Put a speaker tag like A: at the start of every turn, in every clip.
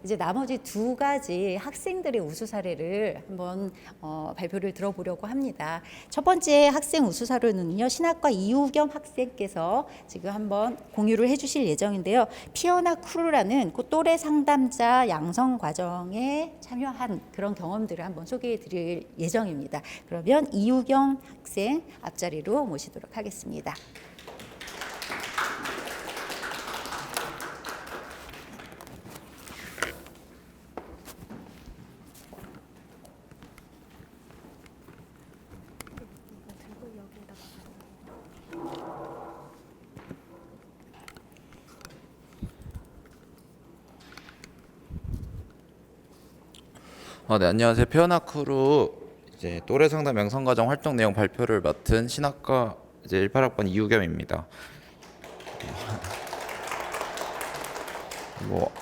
A: 이제 나머지 두 가지 학생들의 우수 사례를 한번 발표를 들어보려고 합니다. 첫 번째 학생 우수 사례는요, 신학과 이우겸 학생께서 지금 한번 공유를 해주실 예정인데요. 피어나 크루라는 그 또래 상담자 양성 과정에 참여한 그런 경험들을 한번 소개해 드릴 예정입니다. 그러면 이우겸 학생 앞자리로 모시도록 하겠습니다.
B: 네, 안녕하세요. 피어나크루 이제 또래 상담 양성과정 활동 내용 발표를 맡은 신학과 이제 18학번 이우겸입니다.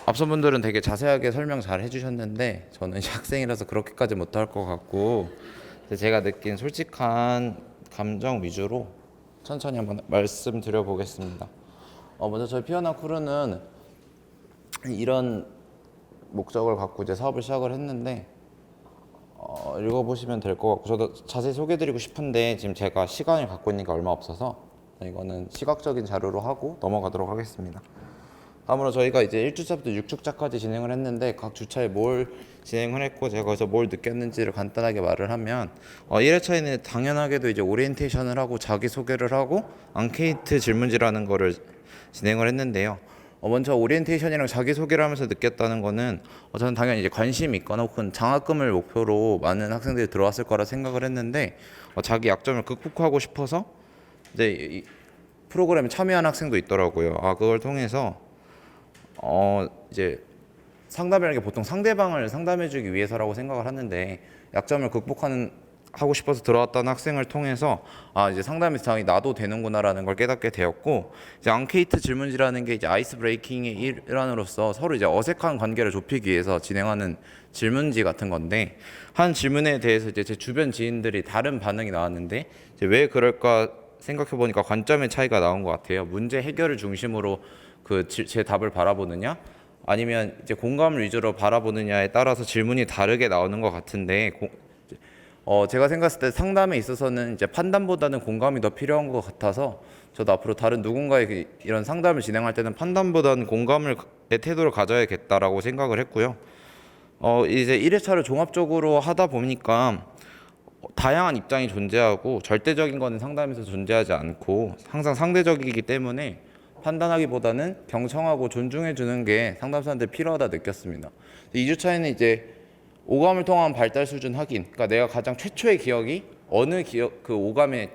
B: 앞선 분들은 되게 자세하게 설명 잘 해주셨는데 저는 학생이라서 그렇게까지 못할 것 같고 제가 느낀 솔직한 감정 위주로 천천히 한번 말씀드려 보겠습니다. 먼저 저희 피어나크루는 이런 목적을 갖고 이제 사업을 시작을 했는데 읽어보시면 될 것 같고 저도 자세히 소개해드리고 싶은데 지금 제가 시간을 갖고 있는 게 얼마 없어서 이거는 시각적인 자료로 하고 넘어가도록 하겠습니다. 다음으로 저희가 이제 1주차부터 6주차까지 진행을 했는데 각 주차에 뭘 진행을 했고 제가 거기서 뭘 느꼈는지를 간단하게 말을 하면 1회차에는 당연하게도 이제 오리엔테이션을 하고 자기소개를 하고 앙케이트 질문지라는 거를 진행을 했는데요. 먼저 오리엔테이션이랑 자기소개를 하면서 느꼈다는 거는 저는 당연히 이제 관심이 있거나 혹은 장학금을 목표로 많은 학생들이 들어왔을 거라 생각을 했는데 자기 약점을 극복하고 싶어서 이제 이 프로그램에 참여한 학생도 있더라고요. 그걸 통해서 이제 상담이라는 게 보통 상대방을 상담해주기 위해서라고 생각을 하는데 약점을 하고 싶어서 들어왔던 학생을 통해서 이제 상담 이상이 나도 되는구나라는 걸 깨닫게 되었고 이제 앙케이트 질문지라는 게 이제 아이스 브레이킹의 일환으로서 서로 이제 어색한 관계를 좁히기 위해서 진행하는 질문지 같은 건데 한 질문에 대해서 이제 제 주변 지인들이 다른 반응이 나왔는데 이제 왜 그럴까 생각해 보니까 관점의 차이가 나온 것 같아요. 문제 해결을 중심으로 제 답을 바라보느냐 아니면 이제 공감을 위주로 바라보느냐에 따라서 질문이 다르게 나오는 것 같은데 제가 생각했을 때 상담에 있어서는 이제 판단보다는 공감이 더 필요한 것 같아서 저도 앞으로 다른 누군가의 이런 상담을 진행할 때는 판단보다는 공감의 태도를 가져야겠다라고 생각을 했고요. 이제 1회차를 종합적으로 하다 보니까 다양한 입장이 존재하고 절대적인 거는 상담에서 존재하지 않고 항상 상대적이기 때문에 판단하기보다는 경청하고 존중해 주는 게 상담사한테 필요하다 느꼈습니다. 2주차에는 이제 오감을 통한 발달 수준 확인, 그러니까 내가 가장 최초의 기억이 어느 그 오감에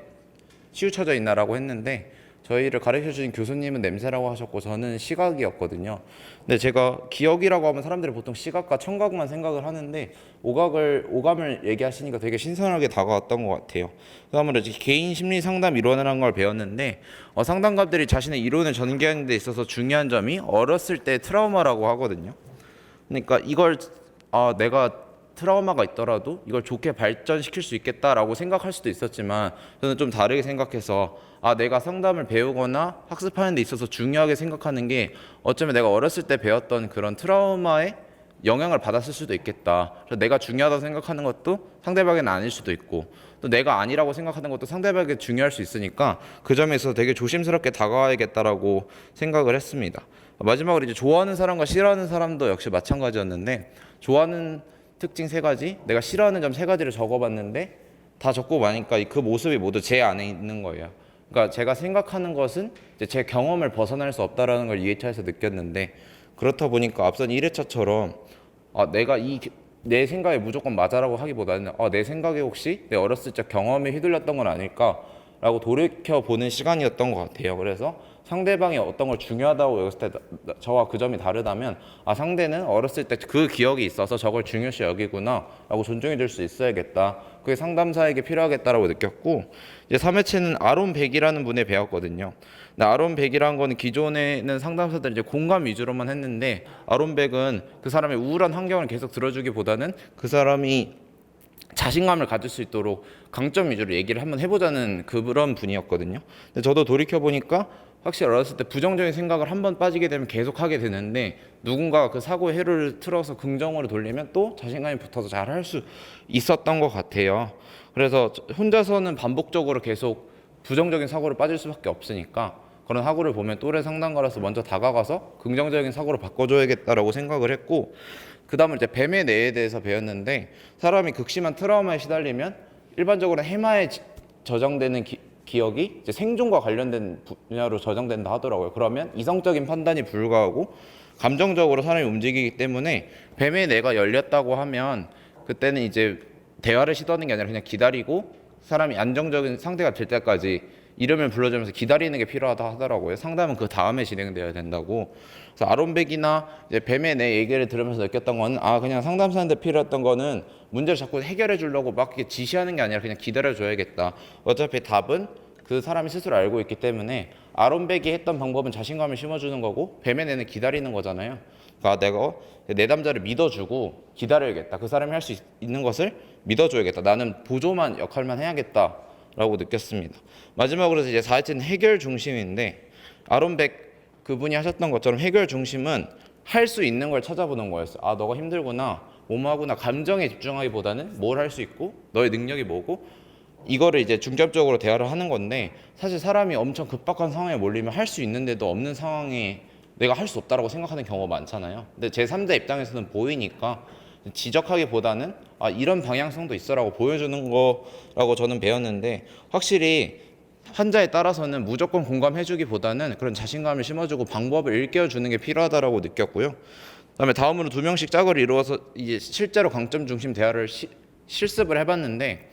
B: 치우쳐져 있나라고 했는데 저희를 가르쳐 주신 교수님은 냄새라고 하셨고 저는 시각이었거든요. 근데 제가 기억이라고 하면 사람들이 보통 시각과 청각만 생각을 하는데 오감을 얘기하시니까 되게 신선하게 다가왔던 것 같아요. 그다음으로 이제 개인 심리 상담 이론이라는 걸 배웠는데 상담가들이 자신의 이론을 전개하는 데 있어서 중요한 점이 어렸을 때 트라우마라고 하거든요. 그러니까 이걸 내가 트라우마가 있더라도 이걸 좋게 발전시킬 수 있겠다라고 생각할 수도 있었지만 저는 좀 다르게 생각해서 내가 상담을 배우거나 학습하는 데 있어서 중요하게 생각하는 게 어쩌면 내가 어렸을 때 배웠던 그런 트라우마에 영향을 받았을 수도 있겠다. 그래서 내가 중요하다고 생각하는 것도 상대방에는 아닐 수도 있고 또 내가 아니라고 생각하는 것도 상대방에게 중요할 수 있으니까 그 점에 있어서 되게 조심스럽게 다가와야겠다라고 생각을 했습니다. 마지막으로 이제 좋아하는 사람과 싫어하는 사람도 역시 마찬가지였는데 좋아하는 특징 3가지, 내가 싫어하는 점 3가지를 적어봤는데 다 적고 나니까 그 모습이 모두 제 안에 있는 거예요. 그러니까 제가 생각하는 것은 이제 제 경험을 벗어날 수 없다라는 걸 2회차에서 느꼈는데 그렇다 보니까 앞선 1회차처럼 내가 내 생각이 무조건 맞아라고 하기보다는 내 생각이 혹시 내 어렸을 적 경험에 휘둘렸던 건 아닐까라고 돌이켜보는 시간이었던 것 같아요. 그래서 상대방이 어떤 걸 중요하다고 여겼을 때 저와 그 점이 다르다면 상대는 어렸을 때 그 기억이 있어서 저걸 중요시 여기구나 라고 존중해 줄 수 있어야겠다. 그게 상담사에게 필요하겠다라고 느꼈고 이제 3회차는 아론 백이라는 분을 배웠거든요. 근데 아론 백이라는 거는 기존에는 상담사들이 이제 공감 위주로만 했는데 아론 백은 그 사람의 우울한 환경을 계속 들어주기보다는 그 사람이 자신감을 가질 수 있도록 강점 위주로 얘기를 한번 해보자는 그런 분이었거든요. 근데 저도 돌이켜보니까 확실히 어렸을 때 부정적인 생각을 한 번 빠지게 되면 계속 하게 되는데 누군가가 그 사고의 회로를 틀어서 긍정으로 돌리면 또 자신감이 붙어서 잘 할 수 있었던 것 같아요. 그래서 혼자서는 반복적으로 계속 부정적인 사고를 빠질 수밖에 없으니까 그런 사고를 보면 또래 상담가로서 먼저 다가가서 긍정적인 사고로 바꿔줘야겠다라고 생각을 했고, 그 다음은 이제 뱀의 뇌에 대해서 배웠는데, 사람이 극심한 트라우마에 시달리면 일반적으로 해마에 저장되는 기억이 이제 생존과 관련된 분야로 저장된다 하더라고요. 그러면 이성적인 판단이 불가하고 감정적으로 사람이 움직이기 때문에 뱀의 뇌가 열렸다고 하면 그때는 이제 대화를 시도하는 게 아니라 그냥 기다리고 사람이 안정적인 상태가 될 때까지 이름을 불러주면서 기다리는 게 필요하다 하더라고요. 상담은 그 다음에 진행되어야 된다고. 그래서 아론백이나 이제 뱀의 뇌 얘기를 들으면서 느꼈던 거는, 그냥 상담사한테 필요했던 거는 문제를 자꾸 해결해 주려고 막 이렇게 지시하는 게 아니라 그냥 기다려 줘야겠다. 어차피 답은 그 사람이 스스로 알고 있기 때문에 아론백이 했던 방법은 자신감을 심어주는 거고, 뱀의 뇌는 기다리는 거잖아요. 그러니까 내가 내담자를 믿어주고 기다려야겠다. 그 사람이 할 수 있는 것을 믿어줘야겠다. 나는 보조만 역할만 해야겠다라고 느꼈습니다. 마지막으로 이제 4회째는 해결 중심인데, 아론백 그분이 하셨던 것처럼 해결 중심은 할 수 있는 걸 찾아보는 거였어요. 너가 힘들구나, 뭐뭐하구나, 감정에 집중하기보다는 뭘 할 수 있고 너의 능력이 뭐고 이거를 이제 중점적으로 대화를 하는 건데, 사실 사람이 엄청 급박한 상황에 몰리면 할 수 있는데도 없는 상황에 내가 할 수 없다라고 생각하는 경우가 많잖아요. 근데 제3자 입장에서는 보이니까 지적하기보다는 이런 방향성도 있어라고 보여주는 거라고 저는 배웠는데, 확실히 환자에 따라서는 무조건 공감해주기보다는 그런 자신감을 심어주고 방법을 일깨워주는 게 필요하다라고 느꼈고요. 그다음에 다음으로 2명씩 짝을 이루어서 이제 실제로 강점 중심 대화를 실습을 해봤는데,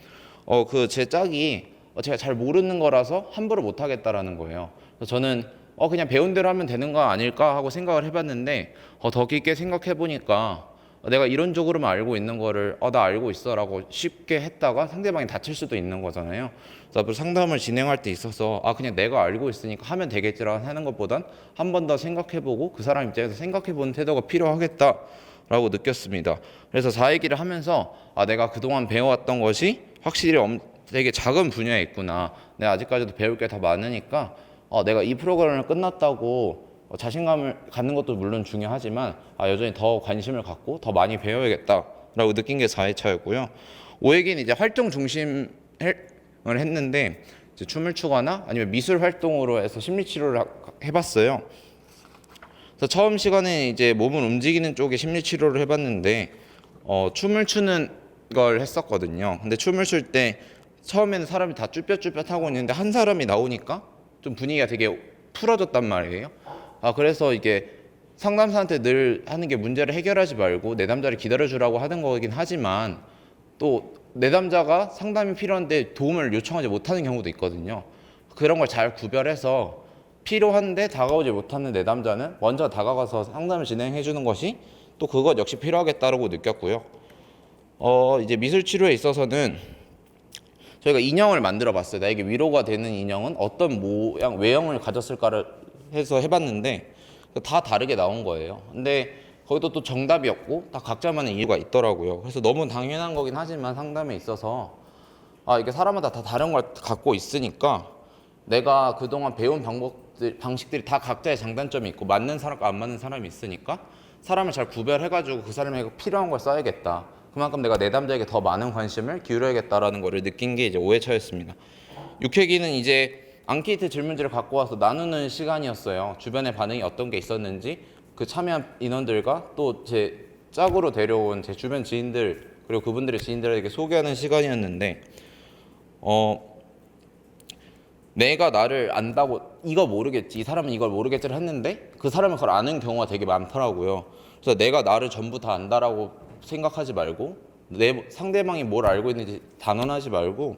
B: 그 제 짝이 제가 잘 모르는 거라서 함부로 못하겠다라는 거예요. 그래서 저는 그냥 배운 대로 하면 되는 거 아닐까 하고 생각을 해봤는데, 더 깊게 생각해 보니까 내가 이론적으로만 알고 있는 거를 나 알고 있어라고 쉽게 했다가 상대방이 다칠 수도 있는 거잖아요. 그래서 앞으로 상담을 진행할 때 있어서 그냥 내가 알고 있으니까 하면 되겠지라고 하는 것보단 한 번 더 생각해보고 그 사람 입장에서 생각해보는 태도가 필요하겠다라고 느꼈습니다. 그래서 4얘기를 하면서 내가 그동안 배워왔던 것이 확실히 되게 작은 분야에 있구나. 내가 아직까지도 배울 게 더 많으니까 내가 이 프로그램을 끝났다고 자신감을 갖는 것도 물론 중요하지만 여전히 더 관심을 갖고 더 많이 배워야겠다라고 느낀 게 4회차였고요. 5회기는 이제 활동 중심을 했는데, 이제 춤을 추거나 아니면 미술 활동으로 해서 심리 치료를 해봤어요. 그래서 처음 시간에 이제 몸을 움직이는 쪽에 심리 치료를 해봤는데, 춤을 추는 걸 했었거든요. 근데 춤을 출 때 처음에는 사람이 다 쭈뼛쭈뼛 하고 있는데 한 사람이 나오니까 좀 분위기가 되게 풀어졌단 말이에요. 그래서 이게 상담사한테 늘 하는 게 문제를 해결하지 말고 내담자를 기다려주라고 하는 거긴 하지만, 또 내담자가 상담이 필요한데 도움을 요청하지 못하는 경우도 있거든요. 그런 걸 잘 구별해서 필요한데 다가오지 못하는 내담자는 먼저 다가가서 상담을 진행해 주는 것이 또 그것 역시 필요하겠다고 느꼈고요. 이제 미술 치료에 있어서는 저희가 인형을 만들어 봤어요. 나에게 위로가 되는 인형은 어떤 모양, 외형을 가졌을까를 해서 해봤는데 다 다르게 나온 거예요. 근데 거기도 또 정답이 없고 다 각자만의 이유가 있더라고요. 그래서 너무 당연한 거긴 하지만 상담에 있어서 이게 사람마다 다 다른 걸 갖고 있으니까 내가 그동안 배운 방식들이 다 각자의 장단점이 있고 맞는 사람과 안 맞는 사람이 있으니까 사람을 잘 구별해가지고 그 사람에게 필요한 걸 써야겠다. 그만큼 내가 내담자에게 더 많은 관심을 기울여야겠다라는 거를 느낀 게 이제 5회차였습니다. 6회기는 이제 앙케이트 질문지를 갖고 와서 나누는 시간이었어요. 주변의 반응이 어떤 게 있었는지 그 참여한 인원들과 또 제 짝으로 데려온 제 주변 지인들 그리고 그분들의 지인들에게 소개하는 시간이었는데, 내가 나를 안다고 이거 모르겠지, 이 사람은 이걸 모르겠지를 했는데 그 사람은 그걸 아는 경우가 되게 많더라고요. 그래서 내가 나를 전부 다 안다라고 생각하지 말고 내 상대방이 뭘 알고 있는지 단언하지 말고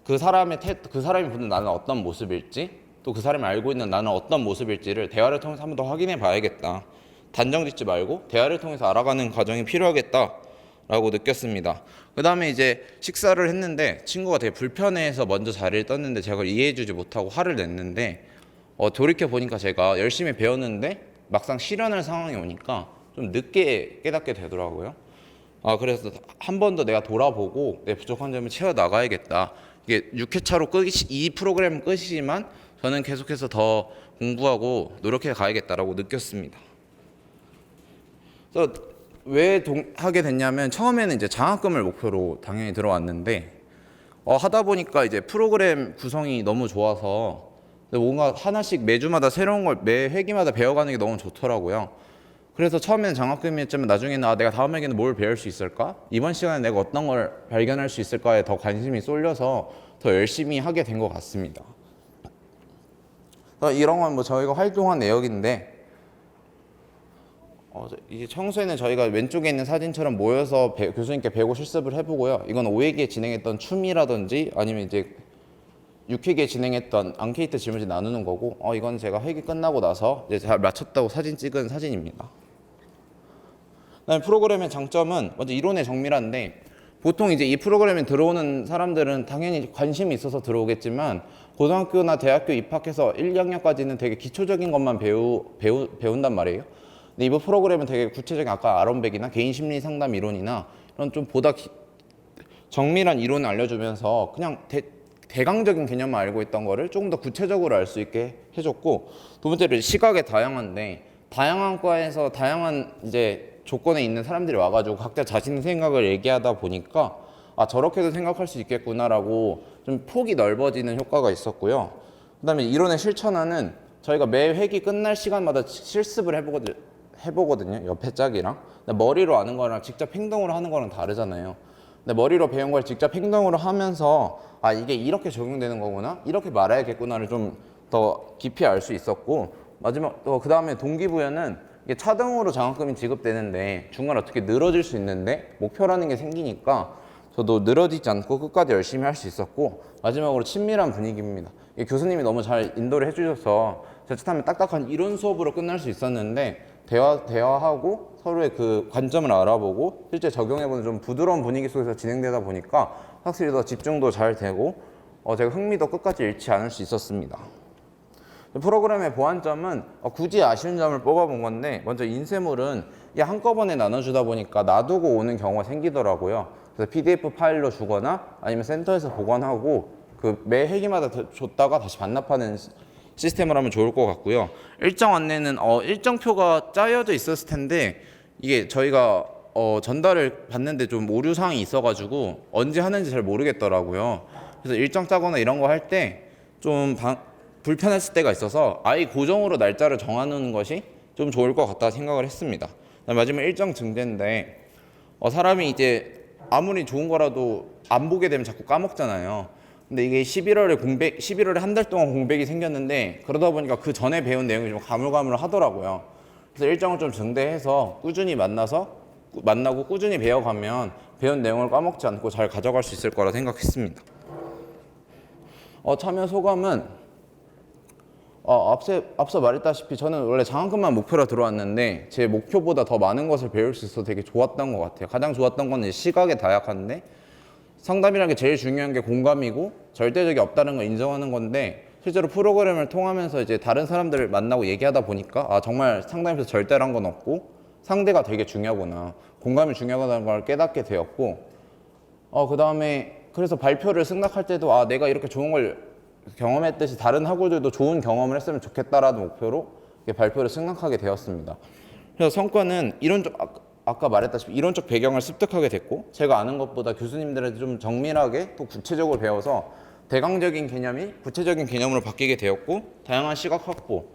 B: 그 사람이 보는 나는 어떤 모습일지, 또 그 사람이 알고 있는 나는 어떤 모습일지를 대화를 통해서 한 번 더 확인해 봐야겠다. 단정 짓지 말고 대화를 통해서 알아가는 과정이 필요하겠다라고 느꼈습니다. 그 다음에 이제 식사를 했는데 친구가 되게 불편해해서 먼저 자리를 떴는데 제가 그걸 이해해주지 못하고 화를 냈는데, 돌이켜 보니까 제가 열심히 배웠는데 막상 실현할 상황이 오니까 좀 늦게 깨닫게 되더라고요. 그래서 한 번 더 내가 돌아보고 내 부족한 점을 채워 나가야겠다. 이게 6회차로 이 프로그램 끝이지만 저는 계속해서 더 공부하고 노력해 가야겠다라고 느꼈습니다. 그래서 왜 하게 됐냐면 처음에는 이제 장학금을 목표로 당연히 들어왔는데 하다 보니까 이제 프로그램 구성이 너무 좋아서 뭔가 하나씩 매주마다 새로운 걸 매 회기마다 배워가는 게 너무 좋더라고요. 그래서 처음에는 장학금이었지만 나중에는 내가 다음 회기는 뭘 배울 수 있을까? 이번 시간에 내가 어떤 걸 발견할 수 있을까에 더 관심이 쏠려서 더 열심히 하게 된 것 같습니다. 이런 건 뭐 저희가 활동한 내역인데 이제 청소에는 저희가 왼쪽에 있는 사진처럼 모여서 교수님께 배고 실습을 해보고요. 이건 5회기에 진행했던 춤이라든지 아니면 이제 6회기에 진행했던 앙케이트 질문지 나누는 거고 이건 제가 회기 끝나고 나서 이제 잘 맞췄다고 사진 찍은 사진입니다. 그다음에 프로그램의 장점은 먼저 이론의 정밀한데 보통 이제 이 프로그램에 들어오는 사람들은 당연히 관심이 있어서 들어오겠지만 고등학교나 대학교 입학해서 1, 2학년까지는 되게 기초적인 것만 배운단 말이에요. 근데 이 프로그램은 되게 구체적인 아까 아론백이나 개인 심리 상담 이론이나 이런 좀 보다 정밀한 이론을 알려주면서 그냥 대강적인 개념만 알고 있던 거를 조금 더 구체적으로 알 수 있게 해줬고, 두 번째로 시각의 다양한데 다양한 과에서 다양한 이제 조건에 있는 사람들이 와가지고 각자 자신의 생각을 얘기하다 보니까 저렇게도 생각할 수 있겠구나라고 좀 폭이 넓어지는 효과가 있었고요. 그다음에 이론의 실천하는 저희가 매 회기 끝날 시간마다 실습을 해보거든요. 옆에 짝이랑. 근데 머리로 아는 거랑 직접 행동으로 하는 거랑 다르잖아요. 근데 머리로 배운 걸 직접 행동으로 하면서 이게 이렇게 적용되는 거구나, 이렇게 말해야겠구나를 좀 더 깊이 알 수 있었고, 마지막 그 다음에 동기부여는 이게 차등으로 장학금이 지급되는데 중간에 어떻게 늘어질 수 있는데 목표라는 게 생기니까 저도 늘어지지 않고 끝까지 열심히 할 수 있었고, 마지막으로 친밀한 분위기입니다. 교수님이 너무 잘 인도를 해주셔서 자칫하면 딱딱한 이론 수업으로 끝날 수 있었는데 대화하고 서로의 그 관점을 알아보고 실제 적용해보는 좀 부드러운 분위기 속에서 진행되다 보니까 확실히 더 집중도 잘 되고 제가 흥미도 끝까지 잃지 않을 수 있었습니다. 프로그램의 보완점은 굳이 아쉬운 점을 뽑아본 건데, 먼저 인쇄물은 한꺼번에 나눠주다 보니까 놔두고 오는 경우가 생기더라고요. 그래서 PDF 파일로 주거나 아니면 센터에서 보관하고 그 매 회기마다 줬다가 다시 반납하는 시스템을 하면 좋을 것 같고요. 일정 안내는 일정표가 짜여져 있었을 텐데 이게 저희가 전달을 받는데 좀 오류 사항이 있어가지고 언제 하는지 잘 모르겠더라고요. 그래서 일정 짜거나 이런 거 할 때 좀 불편했을 때가 있어서 아예 고정으로 날짜를 정하는 것이 좀 좋을 것 같다 생각을 했습니다. 마지막 일정 증대인데 사람이 이제 아무리 좋은 거라도 안 보게 되면 자꾸 까먹잖아요. 근데 이게 11월에 한 달 동안 공백이 생겼는데 그러다 보니까 그 전에 배운 내용이 좀 가물가물하더라고요. 그래서 일정을 좀 증대해서 꾸준히 만나고 꾸준히 배워가면 배운 내용을 까먹지 않고 잘 가져갈 수 있을 거라 생각했습니다. 참여 소감은 앞서 말했다시피 저는 원래 장학금만 목표로 들어왔는데 제 목표보다 더 많은 것을 배울 수 있어서 되게 좋았던 것 같아요. 가장 좋았던 건 시각의 다양한데 상담이라는 게 제일 중요한 게 공감이고 절대적이 없다는 걸 인정하는 건데, 실제로 프로그램을 통하면서 이제 다른 사람들을 만나고 얘기하다 보니까 정말 상담에서 절대란 건 없고 상대가 되게 중요하구나, 공감이 중요하다는 걸 깨닫게 되었고, 그 다음에 그래서 발표를 승낙할 때도 내가 이렇게 좋은 걸 경험했듯이 다른 학우들도 좋은 경험을 했으면 좋겠다라는 목표로 발표를 승낙하게 되었습니다. 그래서 성과는 아까 말했다시피 이론적 배경을 습득하게 됐고, 제가 아는 것보다 교수님들한테 좀 정밀하게 또 구체적으로 배워서 대강적인 개념이 구체적인 개념으로 바뀌게 되었고, 다양한 시각 확보,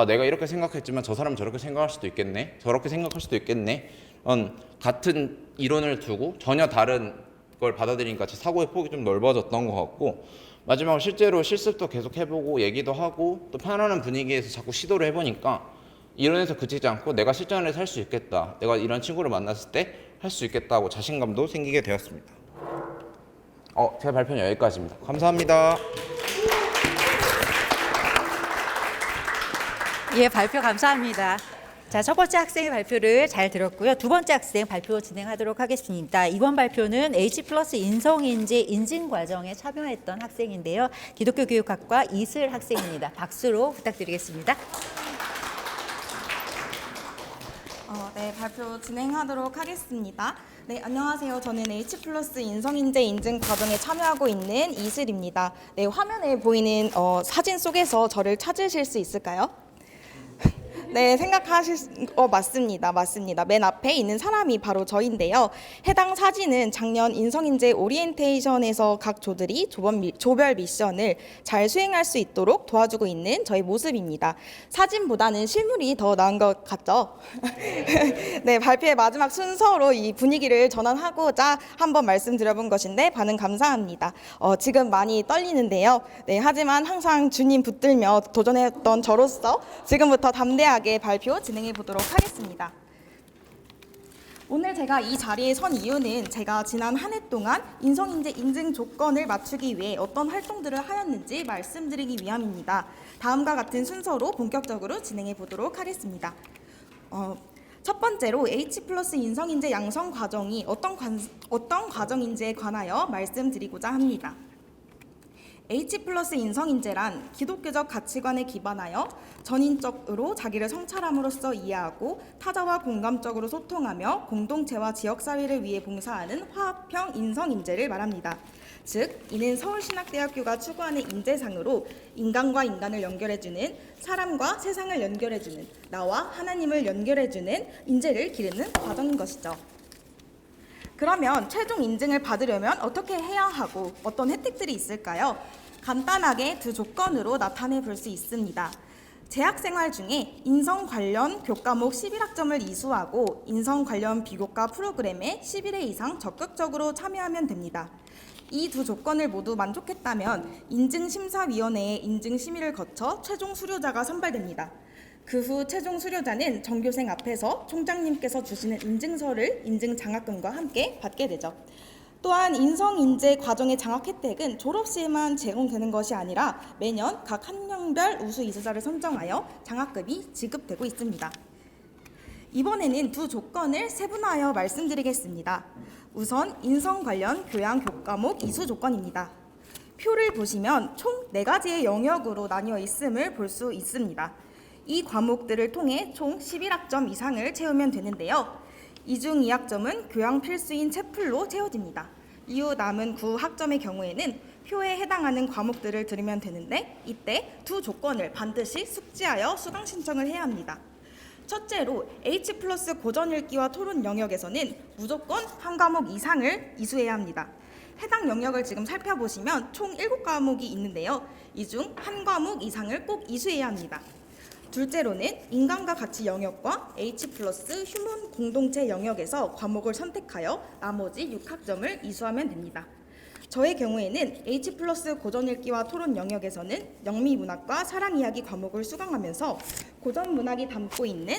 B: 내가 이렇게 생각했지만 저 사람은 저렇게 생각할 수도 있겠네, 저렇게 생각할 수도 있겠네, 같은 이론을 두고 전혀 다른 걸 받아들이니까 제 사고의 폭이 좀 넓어졌던 것 같고, 마지막으로 실제로 실습도 계속 해보고 얘기도 하고 또 편안한 분위기에서 자꾸 시도를 해보니까 이론에서 그치지 않고 내가 실전을 해서 할 수 있겠다, 내가 이런 친구를 만났을 때 할 수 있겠다고 자신감도 생기게 되었습니다. 제 발표는 여기까지입니다. 감사합니다.
A: 예, 발표 감사합니다. 자, 첫 번째 학생의 발표를 잘 들었고요. 두 번째 학생 발표 진행하도록 하겠습니다. 이번 발표는 H+ 인성인지 인진 과정에 참여했던 학생인데요. 기독교 교육학과 이슬 학생입니다. 박수로 부탁드리겠습니다.
C: 네, 발표 진행하도록 하겠습니다. 네, 안녕하세요. 저는 H+ 인성인재 인증 과정에 참여하고 있는 이슬입니다. 네, 화면에 보이는 사진 속에서 저를 찾으실 수 있을까요? 네, 맞습니다. 맨 앞에 있는 사람이 바로 저인데요. 해당 사진은 작년 인성인재 오리엔테이션에서 각 조들이 조별 미션을 잘 수행할 수 있도록 도와주고 있는 저의 모습입니다. 사진보다는 실물이 더 나은 것 같죠? 네, 발표의 마지막 순서로 이 분위기를 전환하고자 한번 말씀드려본 것인데 반응 감사합니다. 지금 많이 떨리는데요. 네, 하지만 항상 주님 붙들며 도전했던 저로서 지금부터 담대하게 발표 진행해 보도록 하겠습니다. 오늘 제가 이 자리에 선 이유는 제가 지난 한 해 동안 인성인재 인증 조건을 맞추기 위해 어떤 활동들을 하였는지 말씀드리기 위함입니다. 다음과 같은 순서로 본격적으로 진행해 보도록 하겠습니다. 첫 번째로 H+ 인성인재 양성 과정이 어떤 과정인지에 관하여 말씀드리고자 합니다. H+ 인성인재란 기독교적 가치관에 기반하여 전인적으로 자기를 성찰함으로써 이해하고 타자와 공감적으로 소통하며 공동체와 지역사회를 위해 봉사하는 화합형 인성인재를 말합니다. 즉, 이는 서울신학대학교가 추구하는 인재상으로 인간과 인간을 연결해주는, 사람과 세상을 연결해주는, 나와 하나님을 연결해주는 인재를 기르는 과정인 것이죠. 그러면 최종 인증을 받으려면 어떻게 해야 하고 어떤 혜택들이 있을까요? 간단하게 두 조건으로 나타내 볼 수 있습니다. 재학 생활 중에 인성 관련 교과목 11학점을 이수하고 인성 관련 비교과 프로그램에 11회 이상 적극적으로 참여하면 됩니다. 이 두 조건을 모두 만족했다면 인증심사위원회의 인증심의를 거쳐 최종 수료자가 선발됩니다. 그 후 최종 수료자는 전교생 앞에서 총장님께서 주시는 인증서를 인증장학금과 함께 받게 되죠. 또한 인성인재 과정의 장학 혜택은 졸업 시에만 제공되는 것이 아니라 매년 각 학년별 우수 이수자를 선정하여 장학금이 지급되고 있습니다. 이번에는 두 조건을 세분화하여 말씀드리겠습니다. 우선 인성 관련 교양 교과목 이수 조건입니다. 표를 보시면 총 4가지의 영역으로 나뉘어 있음을 볼 수 있습니다. 이 과목들을 통해 총 11학점 이상을 채우면 되는데요. 이 중 2학점은 교양 필수인 채플로 채워집니다. 이후 남은 9학점의 경우에는 표에 해당하는 과목들을 들으면 되는데 이때 두 조건을 반드시 숙지하여 수강 신청을 해야 합니다. 첫째로 H+ 고전 읽기와 토론 영역에서는 무조건 한 과목 이상을 이수해야 합니다. 해당 영역을 지금 살펴보시면 총 7과목이 있는데요. 이 중 한 과목 이상을 꼭 이수해야 합니다. 둘째로는 인간과 가치 영역과 H+ 휴먼 공동체 영역에서 과목을 선택하여 나머지 6학점을 이수하면 됩니다. 저의 경우에는 H+ 고전 읽기와 토론 영역에서는 영미문학과 사랑이야기 과목을 수강하면서 고전 문학이 담고 있는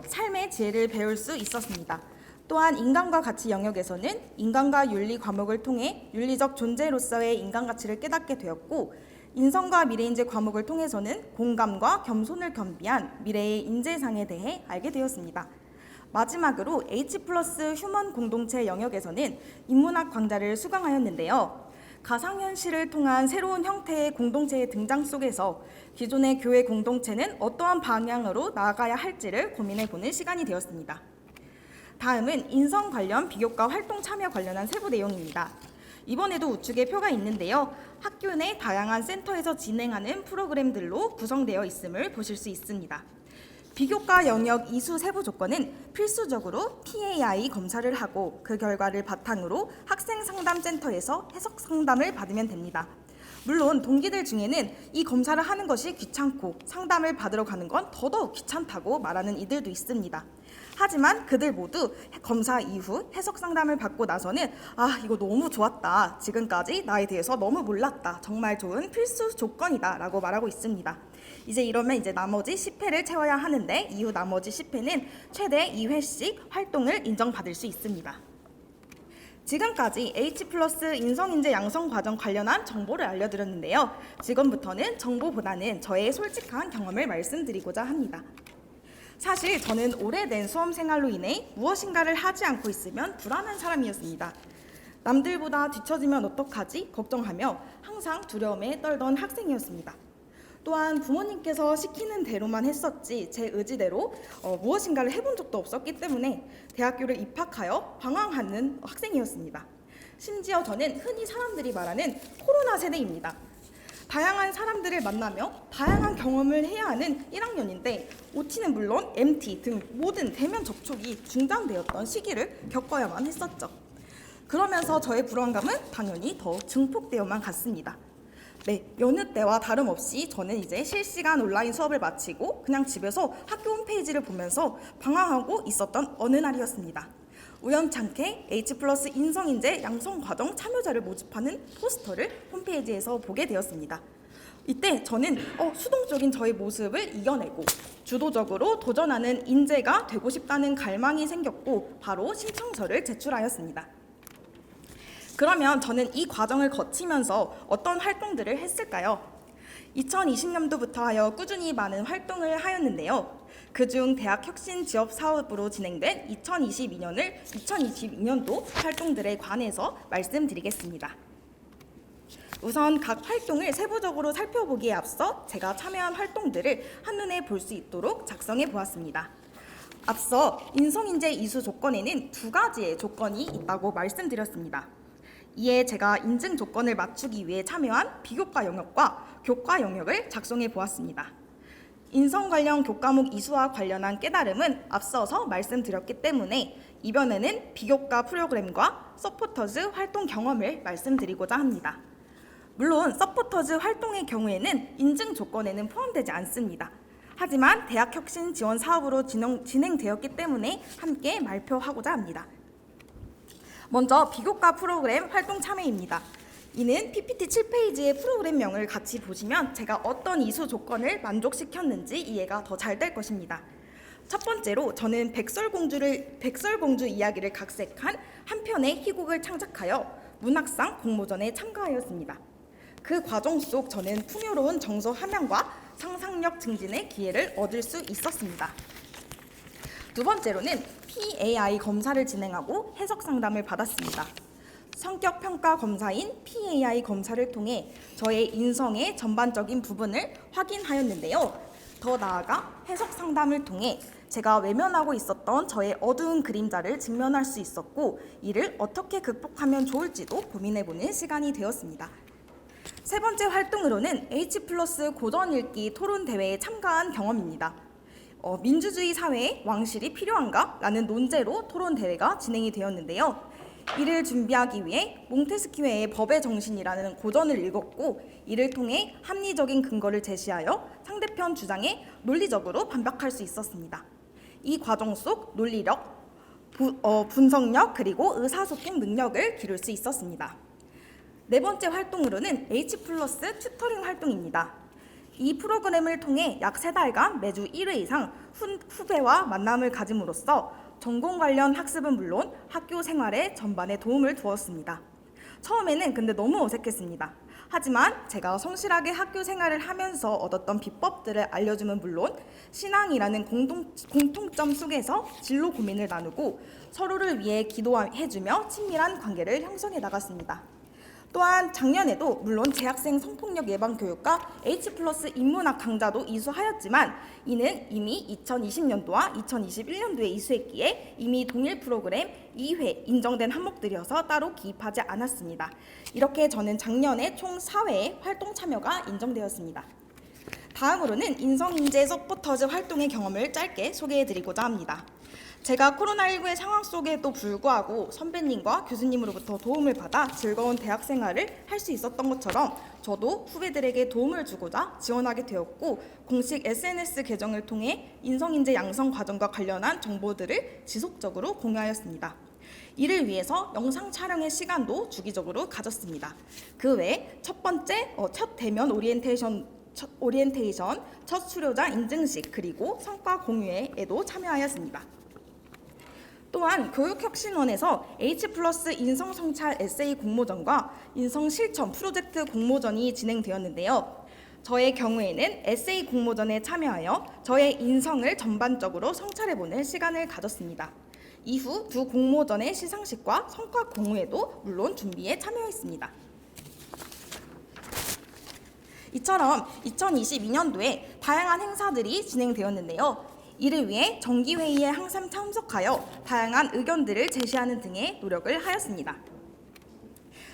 C: 삶의 지혜를 배울 수 있었습니다. 또한 인간과 가치 영역에서는 인간과 윤리 과목을 통해 윤리적 존재로서의 인간 가치를 깨닫게 되었고, 인성과 미래인재 과목을 통해서는 공감과 겸손을 겸비한 미래의 인재상에 대해 알게 되었습니다. 마지막으로 H+ 휴먼 공동체 영역에서는 인문학 강좌를 수강하였는데요. 가상현실을 통한 새로운 형태의 공동체의 등장 속에서 기존의 교회 공동체는 어떠한 방향으로 나아가야 할지를 고민해보는 시간이 되었습니다. 다음은 인성 관련 비교과 활동 참여 관련한 세부 내용입니다. 이번에도 우측에 표가 있는데요. 학교 내 다양한 센터에서 진행하는 프로그램들로 구성되어 있음을 보실 수 있습니다. 비교과 영역 이수 세부 조건은 필수적으로 PAI 검사를 하고 그 결과를 바탕으로 학생상담센터에서 해석 상담을 받으면 됩니다. 물론 동기들 중에는 이 검사를 하는 것이 귀찮고 상담을 받으러 가는 건 더더욱 귀찮다고 말하는 이들도 있습니다. 하지만 그들 모두 검사 이후 해석 상담을 받고 나서는 이거 너무 좋았다. 지금까지 나에 대해서 너무 몰랐다. 정말 좋은 필수 조건이다. 라고 말하고 있습니다. 이러면 나머지 10회를 채워야 하는데 이후 나머지 10회는 최대 2회씩 활동을 인정받을 수 있습니다. 지금까지 H+ 인성인재 양성 과정 관련한 정보를 알려드렸는데요. 지금부터는 정보보다는 저의 솔직한 경험을 말씀드리고자 합니다. 사실 저는 오래된 수험 생활로 인해 무엇인가를 하지 않고 있으면 불안한 사람이었습니다. 남들보다 뒤처지면 어떡하지? 걱정하며 항상 두려움에 떨던 학생이었습니다. 또한 부모님께서 시키는 대로만 했었지 제 의지대로 무엇인가를 해본 적도 없었기 때문에 대학교를 입학하여 방황하는 학생이었습니다. 심지어 저는 흔히 사람들이 말하는 코로나 세대입니다. 다양한 사람들을 만나며 다양한 경험을 해야 하는 1학년인데 OT는 물론 MT 등 모든 대면 접촉이 중단되었던 시기를 겪어야만 했었죠. 그러면서 저의 불안감은 당연히 더 증폭되어만 갔습니다. 네, 여느 때와 다름없이 저는 이제 실시간 온라인 수업을 마치고 그냥 집에서 학교 홈페이지를 보면서 방황하고 있었던 어느 날이었습니다. 우연찮게 H+ 인성인재 양성과정 참여자를 모집하는 포스터를 홈페이지에서 보게 되었습니다. 이때 저는 수동적인 저의 모습을 이겨내고 주도적으로 도전하는 인재가 되고 싶다는 갈망이 생겼고 바로 신청서를 제출하였습니다. 그러면 저는 이 과정을 거치면서 어떤 활동들을 했을까요? 2020년도부터 하여 꾸준히 많은 활동을 하였는데요. 그중 대학 혁신 지역 사업으로 진행된 2022년도 활동들에 관해서 말씀드리겠습니다. 우선 각 활동을 세부적으로 살펴보기에 앞서 제가 참여한 활동들을 한눈에 볼 수 있도록 작성해 보았습니다. 앞서 인성인재 이수 조건에는 두 가지의 조건이 있다고 말씀드렸습니다. 이에 제가 인증 조건을 맞추기 위해 참여한 비교과 영역과 교과 영역을 작성해 보았습니다. 인성 관련 교과목 이수와 관련한 깨달음은 앞서서 말씀드렸기 때문에 이번에는 비교과 프로그램과 서포터즈 활동 경험을 말씀드리고자 합니다. 물론 서포터즈 활동의 경우에는 인증 조건에는 포함되지 않습니다. 하지만 대학 혁신 지원 사업으로 진행되었기 때문에 함께 발표하고자 합니다. 먼저 비교과 프로그램 활동 참여입니다. 이는 PPT 7페이지의 프로그램명을 같이 보시면 제가 어떤 이수 조건을 만족시켰는지 이해가 더 잘 될 것입니다. 첫 번째로 저는 백설공주 이야기를 각색한 한 편의 희곡을 창작하여 문학상 공모전에 참가하였습니다. 그 과정 속 저는 풍요로운 정서 함양과 상상력 증진의 기회를 얻을 수 있었습니다. 두 번째로는 PAI 검사를 진행하고 해석 상담을 받았습니다. 성격 평가 검사인 PAI 검사를 통해 저의 인성의 전반적인 부분을 확인하였는데요. 더 나아가 해석 상담을 통해 제가 외면하고 있었던 저의 어두운 그림자를 직면할 수 있었고 이를 어떻게 극복하면 좋을지도 고민해보는 시간이 되었습니다. 세 번째 활동으로는 H+ 고전 읽기 토론 대회에 참가한 경험입니다. 민주주의 사회에 왕실이 필요한가? 라는 논제로 토론 대회가 진행이 되었는데요. 이를 준비하기 위해 몽테스키웨의 법의 정신이라는 고전을 읽었고 이를 통해 합리적인 근거를 제시하여 상대편 주장에 논리적으로 반박할 수 있었습니다. 이 과정 속 논리력, 분석력 그리고 의사소통 능력을 기를 수 있었습니다. 네 번째 활동으로는 H+ 튜터링 활동입니다. 이 프로그램을 통해 약 3달간 매주 1회 이상 후배와 만남을 가짐으로써 전공 관련 학습은 물론 학교 생활에 전반에 도움을 주었습니다. 처음에는 근데 너무 어색했습니다. 하지만 제가 성실하게 학교 생활을 하면서 얻었던 비법들을 알려주면 물론 신앙이라는 공통점 속에서 진로 고민을 나누고 서로를 위해 기도해주며 친밀한 관계를 형성해 나갔습니다. 또한 작년에도 물론 재학생 성폭력 예방 교육과 H+ 인문학 강좌도 이수하였지만 이는 이미 2020년도와 2021년도에 이수했기에 이미 동일 프로그램 2회 인정된 항목들이어서 따로 기입하지 않았습니다. 이렇게 저는 작년에 총 4회의 활동 참여가 인정되었습니다. 다음으로는 인성인재 서포터즈 활동의 경험을 짧게 소개해드리고자 합니다. 제가 코로나19의 상황 속에도 불구하고 선배님과 교수님으로부터 도움을 받아 즐거운 대학 생활을 할 수 있었던 것처럼 저도 후배들에게 도움을 주고자 지원하게 되었고 공식 SNS 계정을 통해 인성인재 양성 과정과 관련한 정보들을 지속적으로 공유하였습니다. 이를 위해서 영상 촬영의 시간도 주기적으로 가졌습니다. 그 외에 첫 번째 첫 대면 오리엔테이션, 첫 수료자 인증식 그리고 성과 공유회에도 참여하였습니다. 또한 교육혁신원에서 H+ 인성성찰 에세이 공모전과 인성실천 프로젝트 공모전이 진행되었는데요. 저의 경우에는 에세이 공모전에 참여하여 저의 인성을 전반적으로 성찰해보는 시간을 가졌습니다. 이후 두 공모전의 시상식과 성과 공유에도 물론 준비에 참여했습니다. 이처럼 2022년도에 다양한 행사들이 진행되었는데요. 이를 위해 정기회의에 항상 참석하여 다양한 의견들을 제시하는 등의 노력을 하였습니다.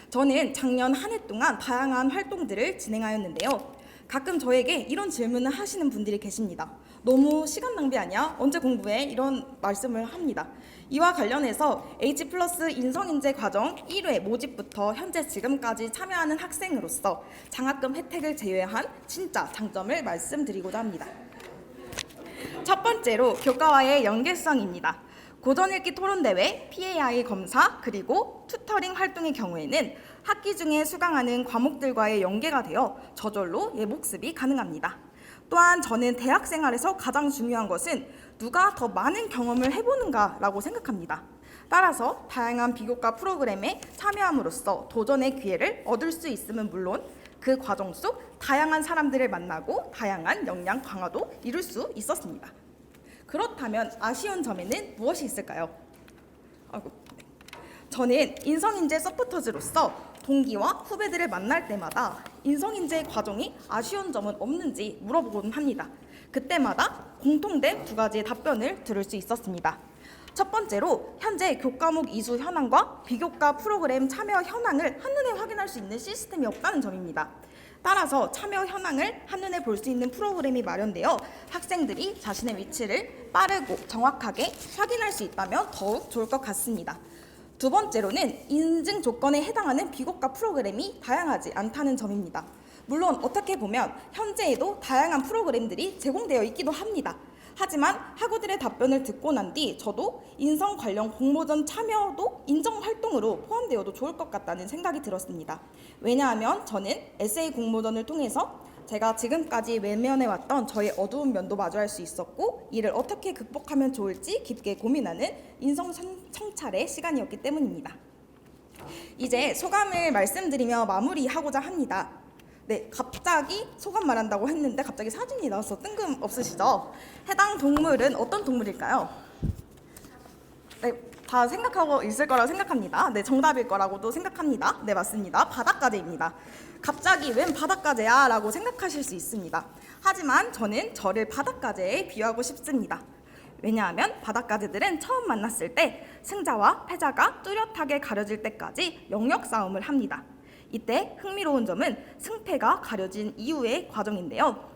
C: 저는 작년 한 해 동안 다양한 활동들을 진행하였는데요. 가끔 저에게 이런 질문을 하시는 분들이 계십니다. 너무 시간 낭비 아니야? 언제 공부해? 이런 말씀을 합니다. 이와 관련해서 H+ 인성인재 과정 1회 모집부터 현재 지금까지 참여하는 학생으로서 장학금 혜택을 제외한 진짜 장점을 말씀드리고자 합니다. 첫 번째로 교과와의 연계성입니다. 고전 읽기 토론대회, PAI 검사, 그리고 튜터링 활동의 경우에는 학기 중에 수강하는 과목들과의 연계가 되어 저절로 예복습이 가능합니다. 또한 저는 대학 생활에서 가장 중요한 것은 누가 더 많은 경험을 해보는가라고 생각합니다. 따라서 다양한 비교과 프로그램에 참여함으로써 도전의 기회를 얻을 수 있음은 물론 그 과정 속 다양한 사람들을 만나고 다양한 역량 강화도 이룰 수 있었습니다. 그렇다면 아쉬운 점에는 무엇이 있을까요? 저는 인성인재 서포터즈로서 동기와 후배들을 만날 때마다 인성인재 과정이 아쉬운 점은 없는지 물어보곤 합니다. 그때마다 공통된 두 가지의 답변을 들을 수 있었습니다. 첫 번째로 현재 교과목 이수 현황과 비교과 프로그램 참여 현황을 한눈에 확인할 수 있는 시스템이 없다는 점입니다. 따라서 참여 현황을 한눈에 볼 수 있는 프로그램이 마련되어 학생들이 자신의 위치를 빠르고 정확하게 확인할 수 있다면 더욱 좋을 것 같습니다. 두 번째로는 인증 조건에 해당하는 비교과 프로그램이 다양하지 않다는 점입니다. 물론 어떻게 보면 현재에도 다양한 프로그램들이 제공되어 있기도 합니다. 하지만 학우들의 답변을 듣고 난 뒤 저도 인성 관련 공모전 참여도 인정 활동으로 포함되어도 좋을 것 같다는 생각이 들었습니다. 왜냐하면 저는 에세이 공모전을 통해서 제가 지금까지 외면해왔던 저의 어두운 면도 마주할 수 있었고 이를 어떻게 극복하면 좋을지 깊게 고민하는 인성 성찰의 시간이었기 때문입니다. 이제 소감을 말씀드리며 마무리하고자 합니다. 네, 갑자기 소감 말한다고 했는데 갑자기 사진이 나와서 뜬금없으시죠? 해당 동물은 어떤 동물일까요? 네, 다 생각하고 있을 거라고 생각합니다. 네, 정답일 거라고도 생각합니다. 네, 맞습니다. 바닷가재입니다. 갑자기 웬 바닷가재야? 라고 생각하실 수 있습니다. 하지만 저는 저를 바닷가재에 비유하고 싶습니다. 왜냐하면 바닷가재들은 처음 만났을 때 승자와 패자가 뚜렷하게 가려질 때까지 영역 싸움을 합니다. 이때 흥미로운 점은 승패가 가려진 이후의 과정인데요.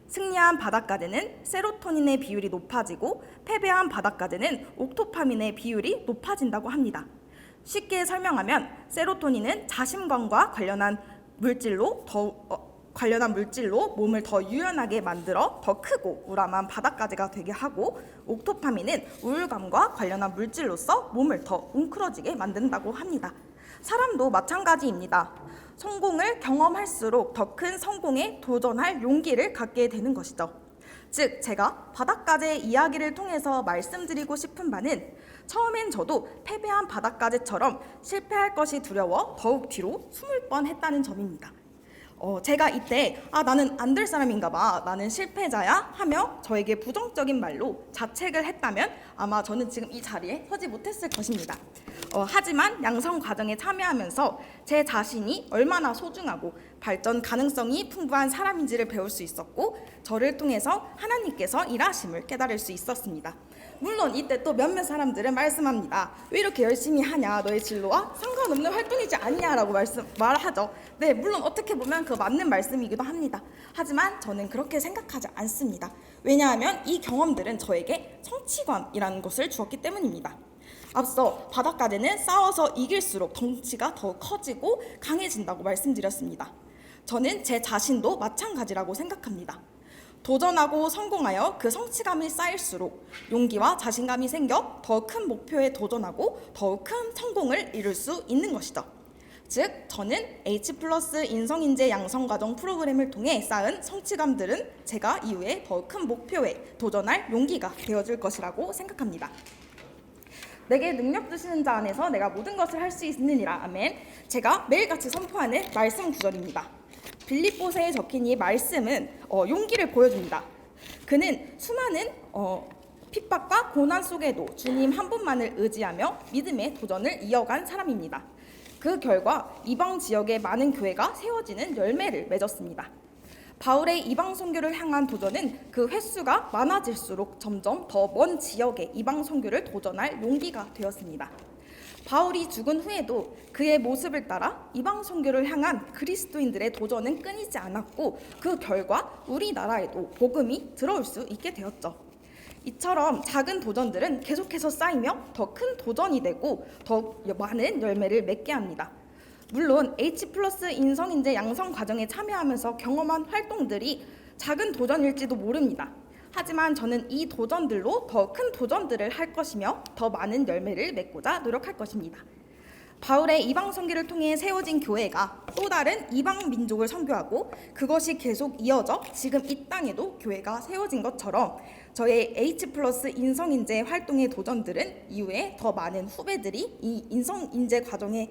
C: 승리한 바닷가재는 세로토닌의 비율이 높아지고 패배한 바닷가재는 옥토파민의 비율이 높아진다고 합니다. 쉽게 설명하면 세로토닌은 자신감과 관련한 물질로 몸을 더 유연하게 만들어 더 크고 우람한 바닷가재가 되게 하고 옥토파민은 우울감과 관련한 물질로서 몸을 더 웅크러지게 만든다고 합니다. 사람도 마찬가지입니다. 성공을 경험할수록 더 큰 성공에 도전할 용기를 갖게 되는 것이죠. 즉 제가 바닷가재의 이야기를 통해서 말씀드리고 싶은 바는 처음엔 저도 패배한 바닷가재처럼 실패할 것이 두려워 더욱 뒤로 숨을 뻔했다는 점입니다. 제가 이때 나는 안 될 사람인가 봐, 나는 실패자야 하며 저에게 부정적인 말로 자책을 했다면 아마 저는 지금 이 자리에 서지 못했을 것입니다. 하지만 양성 과정에 참여하면서 제 자신이 얼마나 소중하고 발전 가능성이 풍부한 사람인지를 배울 수 있었고 저를 통해서 하나님께서 일하심을 깨달을 수 있었습니다. 물론 이때 또 몇몇 사람들은 말씀합니다. 왜 이렇게 열심히 하냐, 너의 진로와 상관없는 활동이지 않냐라고 말하죠. 네, 물론 어떻게 보면 그 맞는 말씀이기도 합니다. 하지만 저는 그렇게 생각하지 않습니다. 왜냐하면 이 경험들은 저에게 성취감이라는 것을 주었기 때문입니다. 앞서 바닷가재는 싸워서 이길수록 덩치가 더 커지고 강해진다고 말씀드렸습니다. 저는 제 자신도 마찬가지라고 생각합니다. 도전하고 성공하여 그 성취감이 쌓일수록 용기와 자신감이 생겨 더 큰 목표에 도전하고 더욱 큰 성공을 이룰 수 있는 것이죠. 즉 저는 H+ 인성인재 양성과정 프로그램을 통해 쌓은 성취감들은 제가 이후에 더 큰 목표에 도전할 용기가 되어줄 것이라고 생각합니다. 내게 능력 주시는 자 안에서 내가 모든 것을 할 수 있느니라. 아멘. 제가 매일같이 선포하는 말씀 구절입니다. 빌립보서에 적힌 이 말씀은 용기를 보여줍니다. 그는 수많은 핍박과 고난 속에도 주님 한 분만을 의지하며 믿음의 도전을 이어간 사람입니다. 그 결과 이방 지역의 많은 교회가 세워지는 열매를 맺었습니다. 바울의 이방 선교를 향한 도전은 그 횟수가 많아질수록 점점 더 먼 지역의 이방 선교를 도전할 용기가 되었습니다. 바울이 죽은 후에도 그의 모습을 따라 이방 선교를 향한 그리스도인들의 도전은 끊이지 않았고 그 결과 우리나라에도 복음이 들어올 수 있게 되었죠. 이처럼 작은 도전들은 계속해서 쌓이며 더 큰 도전이 되고 더 많은 열매를 맺게 합니다. 물론 H+ 인성인재 양성 과정에 참여하면서 경험한 활동들이 작은 도전일지도 모릅니다. 하지만 저는 이 도전들로 더 큰 도전들을 할 것이며 더 많은 열매를 맺고자 노력할 것입니다. 바울의 이방 선교를 통해 세워진 교회가 또 다른 이방 민족을 선교하고 그것이 계속 이어져 지금 이 땅에도 교회가 세워진 것처럼 저의 H+ 인성인재 활동의 도전들은 이후에 더 많은 후배들이 이 인성인재 과정에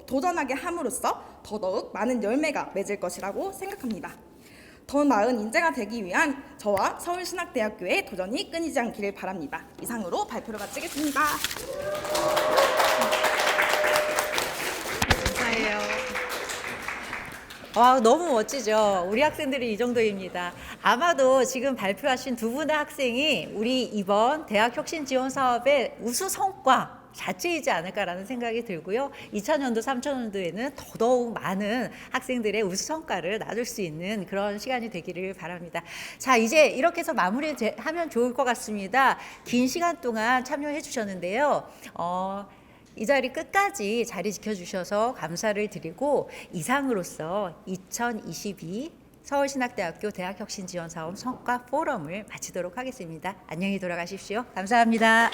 C: 도전하게 함으로써 더더욱 많은 열매가 맺을 것이라고 생각합니다. 더 나은 인재가 되기 위한 저와 서울신학대학교의 도전이 끊이지 않기를 바랍니다. 이상으로 발표를 마치겠습니다.
A: 감사해요. 와, 너무 멋지죠. 우리 학생들이 이 정도입니다. 아마도 지금 발표하신 두 분의 학생이 우리 이번 대학 혁신 지원 사업의 우수 성과 자체이지 않을까라는 생각이 들고요. 2000년도, 3000년도에는 더더욱 많은 학생들의 우수 성과를 낳을 수 있는 그런 시간이 되기를 바랍니다. 자, 이제 이렇게 해서 마무리하면 좋을 것 같습니다. 긴 시간 동안 참여해 주셨는데요. 이 자리 끝까지 자리 지켜주셔서 감사를 드리고 이상으로서 2022 서울신학대학교 대학혁신지원사업 성과 포럼을 마치도록 하겠습니다. 안녕히 돌아가십시오. 감사합니다.